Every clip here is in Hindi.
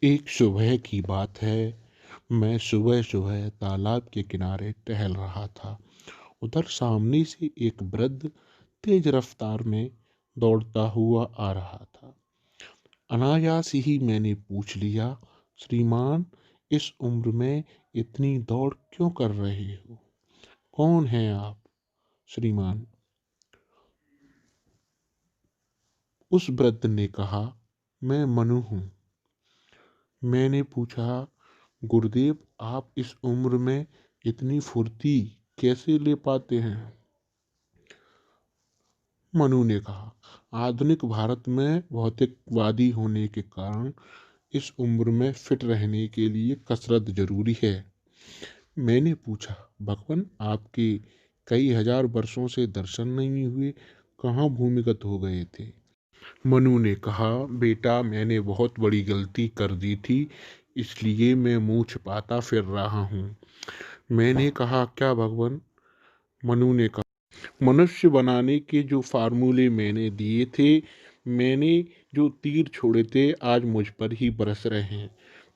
एक सुबह की बात है। मैं सुबह सुबह तालाब के किनारे टहल रहा था। उधर सामने से एक वृद्ध तेज रफ्तार में दौड़ता हुआ आ रहा था। अनायास ही मैंने पूछ लिया, श्रीमान, इस उम्र में इतनी दौड़ क्यों कर रहे हो? कौन हैं आप, श्रीमान? उस वृद्ध ने कहा, मैं मनु हूँ। मैंने पूछा, गुरुदेव, आप इस उम्र में इतनी फुर्ती कैसे ले पाते हैं? मनु ने कहा, आधुनिक भारत में भौतिकवादी होने के कारण इस उम्र में फिट रहने के लिए कसरत जरूरी है। मैंने पूछा, भगवान, आपके कई हजार वर्षों से दर्शन नहीं हुए, कहाँ भूमिगत हो गए थे? मनु ने कहा, बेटा, मैंने बहुत बड़ी गलती कर दी थी, इसलिए मैं मुंह छिपाता फिर रहा हूँ। मैंने कहा, क्या भगवान? मनु ने कहा, मनुष्य बनाने के जो फार्मूले मैंने दिए थे, मैंने जो तीर छोड़े थे, आज मुझ पर ही बरस रहे हैं।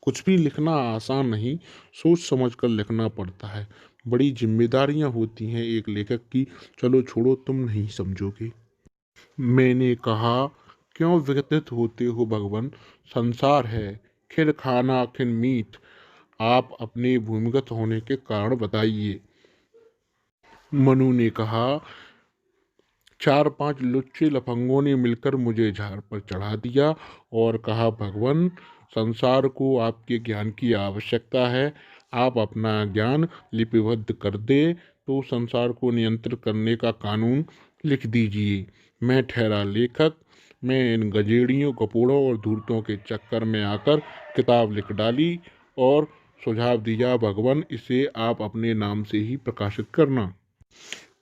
कुछ भी लिखना आसान नहीं, सोच समझ कर लिखना पड़ता है। बड़ी जिम्मेदारियां होती हैं एक लेखक की। चलो छोड़ो, तुम नहीं समझोगे। मैंने कहा, क्यों विकटित होते हो भगवान? संसार है, खिल खाना खिन मीठ। आप अपने भूमिगत होने के कारण बताइए। मनु ने कहा, चार पांच लुच्चे लफंगों ने मिलकर मुझे झाड़ पर चढ़ा दिया और कहा, भगवान, संसार को आपके ज्ञान की आवश्यकता है। आप अपना ज्ञान लिपिबद्ध कर दे तो संसार को नियंत्रित करने का कानून लिख दीजिए। मैं ठहरा लेखक। मैं इन गजेड़ियों, कपोड़ों और धूर्तों के चक्कर में आकर किताब लिख डाली और सुझाव दिया, भगवान, इसे आप अपने नाम से ही प्रकाशित करना।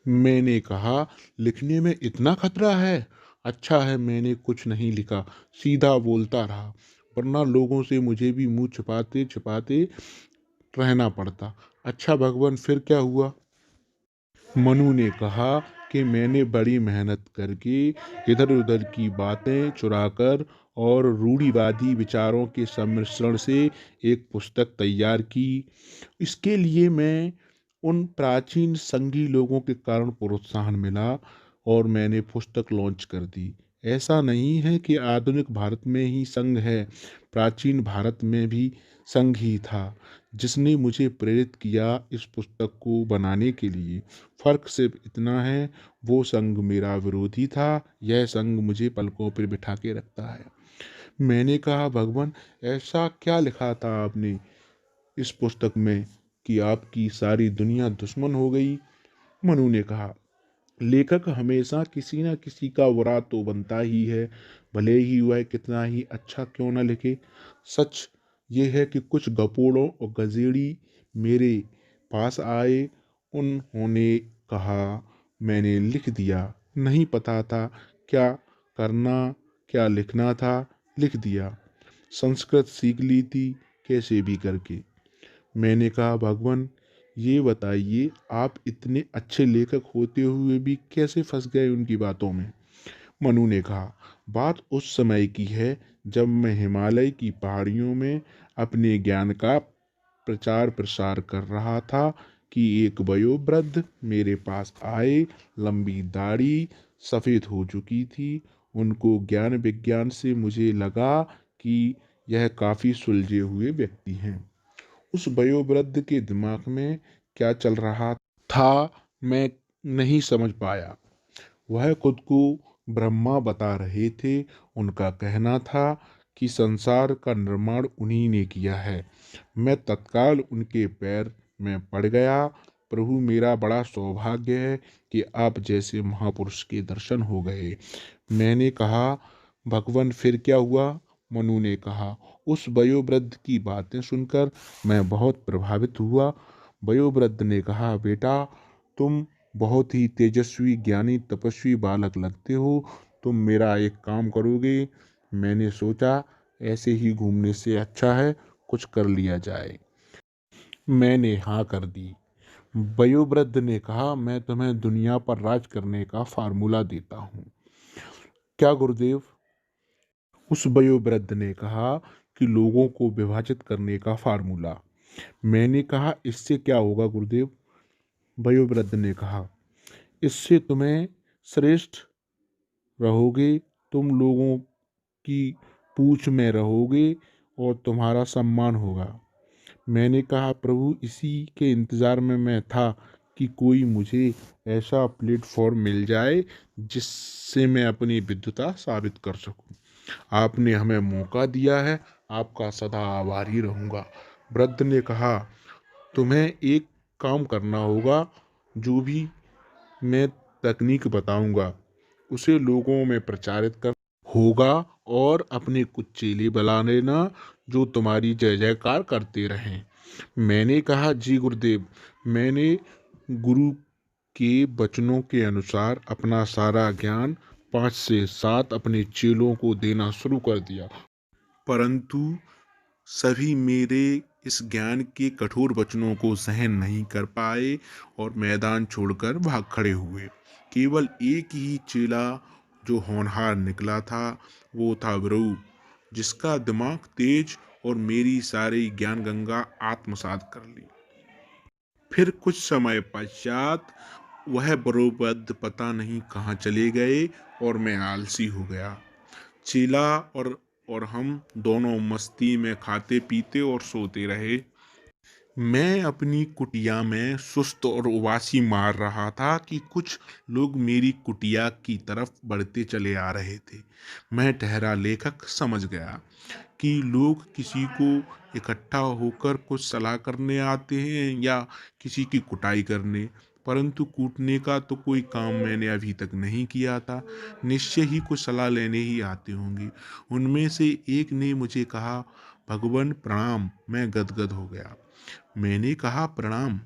मैंने कहा, लिखने में इतना खतरा है? अच्छा है मैंने कुछ नहीं लिखा, सीधा बोलता रहा, वरना लोगों से मुझे भी मुंह छिपाते छिपाते रहना पड़ता। अच्छा भगवान, फिर क्या हुआ? मनु ने कहा कि मैंने बड़ी मेहनत करके इधर उधर की बातें चुराकर और रूढ़िवादी विचारों के सम्मिश्रण से एक पुस्तक तैयार की। इसके लिए मैं उन प्राचीन संघी लोगों के कारण प्रोत्साहन मिला और मैंने पुस्तक लॉन्च कर दी। ऐसा नहीं है कि आधुनिक भारत में ही संघ है, प्राचीन भारत में भी संघ ही था जिसने मुझे प्रेरित किया इस पुस्तक को बनाने के लिए। फर्क सिर्फ इतना है, वो संघ मेरा विरोधी था, यह संघ मुझे पलकों पर बिठा के रखता है। मैंने कहा, भगवान, ऐसा क्या लिखा था आपने इस पुस्तक में कि आपकी सारी दुनिया दुश्मन हो गई? मनु ने कहा, लेखक हमेशा किसी न किसी का बुरा तो बनता ही है, भले ही वह कितना ही अच्छा क्यों न लिखे। सच ये है कि कुछ गपोड़ों और गजेड़ी मेरे पास आए। उन्होंने कहा, मैंने लिख दिया, नहीं पता था क्या करना, क्या लिखना था, लिख दिया। संस्कृत सीख ली थी कैसे भी करके। मैंने कहा, भगवान, ये बताइए, आप इतने अच्छे लेखक होते हुए भी कैसे फंस गए उनकी बातों में? मनु ने कहा, बात उस समय की है जब मैं हिमालय की पहाड़ियों में अपने ज्ञान का प्रचार प्रसार कर रहा था कि एक वयोवृद्ध मेरे पास आए। लंबी दाढ़ी सफ़ेद हो चुकी थी। उनको ज्ञान विज्ञान से मुझे लगा कि यह काफ़ी सुलझे हुए व्यक्ति हैं। उस वयोवृद्ध के दिमाग में क्या चल रहा था मैं नहीं समझ पाया। वह खुद को ब्रह्मा बता रहे थे। उनका कहना था कि संसार का निर्माण उन्हीं ने किया है। मैं तत्काल उनके पैर में पड़ गया। प्रभु, मेरा बड़ा सौभाग्य है कि आप जैसे महापुरुष के दर्शन हो गए। मैंने कहा, भगवान, फिर क्या हुआ? मनु ने कहा, उस वयोवृद्ध की बातें सुनकर मैं बहुत प्रभावित हुआ। वयोवृद्ध ने कहा, बेटा, तुम बहुत ही तेजस्वी, ज्ञानी, तपस्वी बालक लगते हो। तुम मेरा एक काम करोगे? मैंने सोचा, ऐसे ही घूमने से अच्छा है कुछ कर लिया जाए। मैंने हाँ कर दी। वयोवृद्ध ने कहा, मैं तुम्हें दुनिया पर राज करने का फार्मूला देता हूँ। क्या गुरुदेव? उस वयोवृद्ध ने कहा, कि लोगों को विभाजित करने का फार्मूला। मैंने कहा, इससे क्या होगा गुरुदेव? वयोवृद्ध ने कहा, इससे तुम्हें श्रेष्ठ रहोगे, तुम लोगों की पूछ में रहोगे और तुम्हारा सम्मान होगा। मैंने कहा, प्रभु इसी के इंतज़ार में मैं था कि कोई मुझे ऐसा प्लेटफॉर्म मिल जाए जिससे मैं अपनी विद्वता साबित कर सकूं। आपने हमें मौका दिया है, आपका सदा आभारी रहूंगा। वृद्ध ने कहा, तुम्हें एक काम करना होगा। जो भी मैं तकनीक बताऊंगा उसे लोगों में प्रचारित कर होगा और अपने कुछ चेले बुला लेना जो तुम्हारी जय जयकार करते रहें। मैंने कहा, जी गुरुदेव। मैंने गुरु के वचनों के अनुसार अपना सारा ज्ञान 5 से 7 अपने चेलों को देना शुरू कर दिया, परंतु सभी मेरे इस ज्ञान के कठोर वचनों को सहन नहीं कर पाए और मैदान छोड़कर भाग खड़े हुए। केवल एक ही चेला जो होनहार निकला था, वो था ब्रऊ, जिसका दिमाग तेज और मेरी सारी ज्ञान गंगा आत्मसात कर ली। फिर कुछ समय पश्चात वह बरोबद पता नहीं कहाँ चले गए और मैं आलसी हो गया। चेला और हम दोनों मस्ती में खाते पीते और सोते रहे। मैं अपनी कुटिया में सुस्त और उबासी मार रहा था कि कुछ लोग मेरी कुटिया की तरफ बढ़ते चले आ रहे थे। मैं ठहरा लेखक समझ गया कि लोग किसी को इकट्ठा होकर कुछ सलाह करने आते हैं या किसी की कुटाई करने, परंतु कूटने का तो कोई काम मैंने अभी तक नहीं किया था। निश्चय ही कुछ सलाह लेने ही आते होंगे। उनमें से एक ने मुझे कहा, भगवान प्रणाम। मैं गदगद हो गया। मैंने कहा, प्रणाम।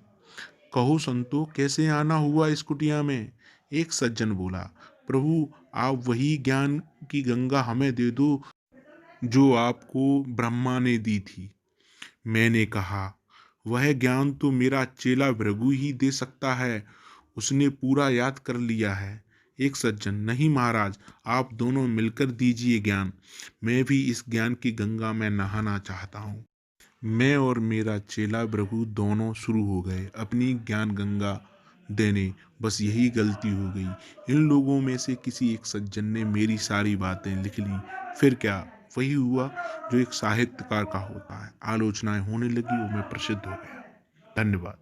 कहो संतो, कैसे आना हुआ इस कुटिया में? एक सज्जन बोला, प्रभु आप वही ज्ञान की गंगा हमें दे दो जो आपको ब्रह्मा ने दी थी। मैंने कहा, वह ज्ञान तो मेरा चेला भृगु ही दे सकता है, उसने पूरा याद कर लिया है। एक सज्जन, नहीं महाराज, आप दोनों मिलकर दीजिए ज्ञान। मैं भी इस ज्ञान की गंगा में नहाना चाहता हूँ। मैं और मेरा चेला भृगु दोनों शुरू हो गए अपनी ज्ञान गंगा देने। बस यही गलती हो गई, इन लोगों में से किसी एक सज्जन ने मेरी सारी बातें लिख ली। फिर क्या, वही हुआ जो एक साहित्यकार का होता है। आलोचनाएं होने लगी और मैं प्रसिद्ध हो गया। धन्यवाद।